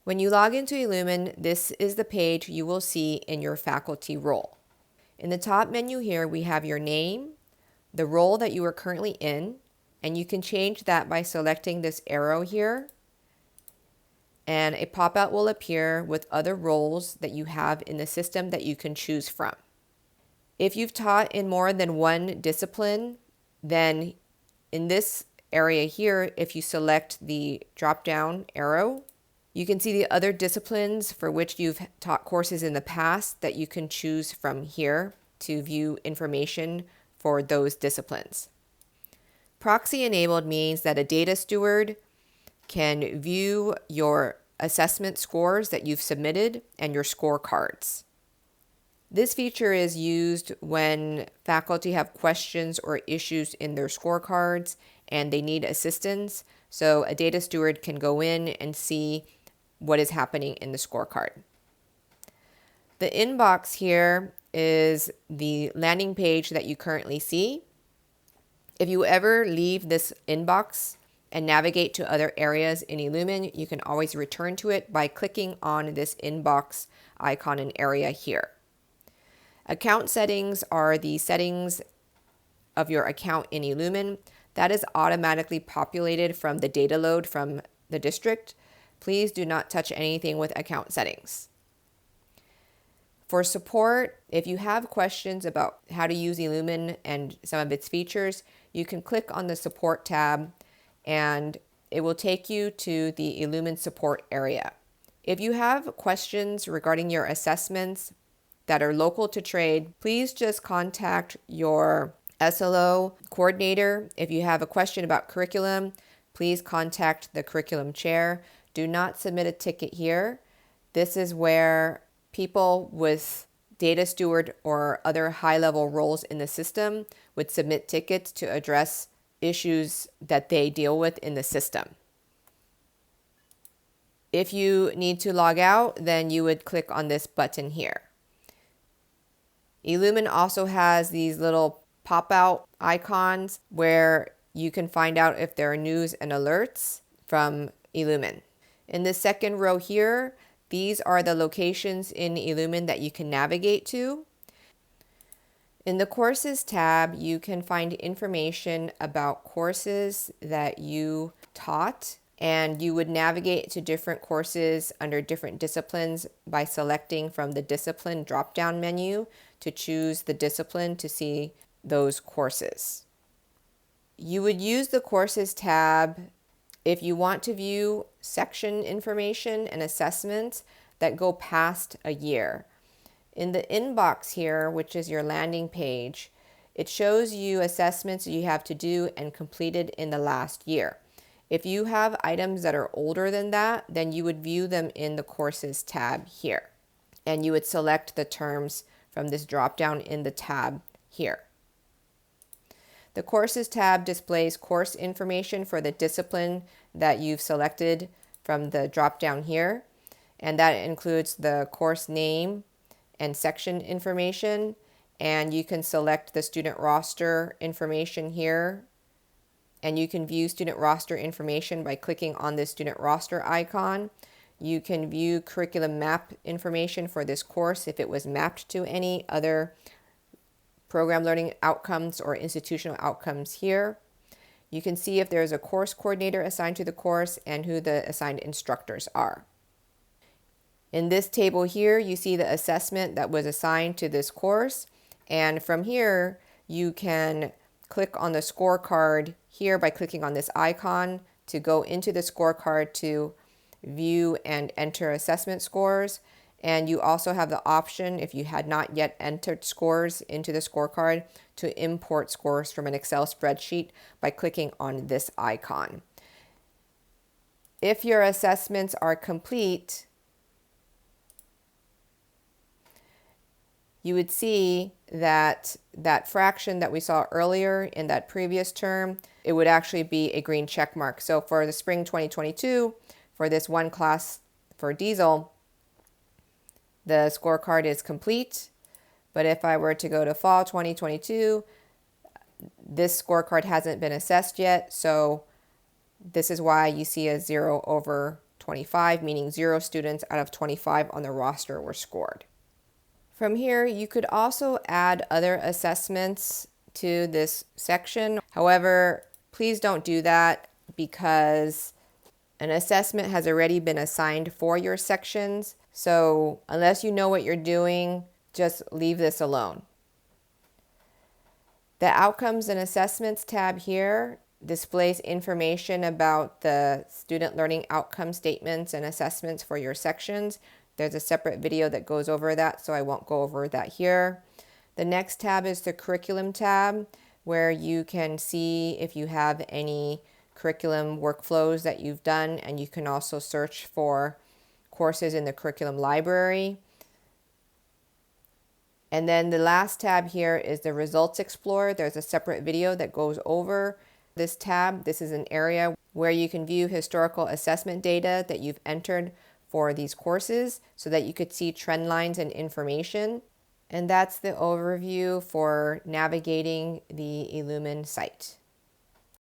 When you log into Ellumin, this is the page you will see in your faculty role. In the top menu here, we have your name, the role that you are currently in, and you can change that by selecting this arrow here, and a pop-out will appear with other roles that you have in the system that you can choose from. If you've taught in more than one discipline, then in this area here, if you select the drop-down arrow, you can see the other disciplines for which you've taught courses in the past that you can choose from here to view information for those disciplines. Proxy enabled means that a data steward can view your assessment scores that you've submitted and your scorecards. This feature is used when faculty have questions or issues in their scorecards and they need assistance, so a data steward can go in and see what is happening in the scorecard. The inbox here is the landing page that you currently see. If you ever leave this inbox and navigate to other areas in Ellumin, you can always return to it by clicking on this inbox icon and area here. Account settings are the settings of your account in Ellumin. That is automatically populated from the data load from the district. Please do not touch anything with account settings. For support, if you have questions about how to use Ellumin and some of its features, you can click on the support tab and it will take you to the Ellumin support area. If you have questions regarding your assessments that are local to trade, please just contact your SLO coordinator. If you have a question about curriculum, please contact the curriculum chair. Do not submit a ticket here. This is where people with data steward or other high-level roles in the system would submit tickets to address issues that they deal with in the system. If you need to log out, then you would click on this button here. Ellumin also has these little pop-out icons where you can find out if there are news and alerts from Ellumin. In the second row here, these are the locations in Ellumin that you can navigate to. In the Courses tab, you can find information about courses that you taught, and you would navigate to different courses under different disciplines by selecting from the discipline drop-down menu to choose the discipline to see those courses. You would use the Courses tab if you want to view section information and assessments that go past a year. In the inbox here, which is your landing page, it shows you assessments you have to do and completed in the last year. If you have items that are older than that, then you would view them in the Courses tab here. And you would select the terms from this drop-down in the tab here. The Courses tab displays course information for the discipline that you've selected from the drop-down here, and that includes the course name and section information, and you can select the student roster information here, and you can view student roster information by clicking on this student roster icon. You can view curriculum map information for this course if it was mapped to any other program learning outcomes or institutional outcomes here. You can see if there's a course coordinator assigned to the course and who the assigned instructors are. In this table here, you see the assessment that was assigned to this course, and from here you can click on the scorecard here by clicking on this icon to go into the scorecard to view and enter assessment scores. And you also have the option, if you had not yet entered scores into the scorecard, to import scores from an Excel spreadsheet by clicking on this icon. If your assessments are complete, you would see that that fraction that we saw earlier in that previous term, it would actually be a green check mark. So for the spring 2022, for this one class for diesel, the scorecard is complete. But if I were to go to fall 2022, this scorecard hasn't been assessed yet. So this is why you see a 0/20 25, meaning 0 students out of 25 on the roster were scored. From here, you could also add other assessments to this section. However, please don't do that because an assessment has already been assigned for your sections. So unless you know what you're doing, just leave this alone. The Outcomes and Assessments tab here displays information about the student learning outcome statements and assessments for your sections. There's a separate video that goes over that, so I won't go over that here. The next tab is the Curriculum tab, where you can see if you have any curriculum workflows that you've done, and you can also search for courses in the curriculum library. And then the last tab here is the Results Explorer. There's a separate video that goes over this tab. This is an area where you can view historical assessment data that you've entered for these courses so that you could see trend lines and information. And that's the overview for navigating the Ellumin site.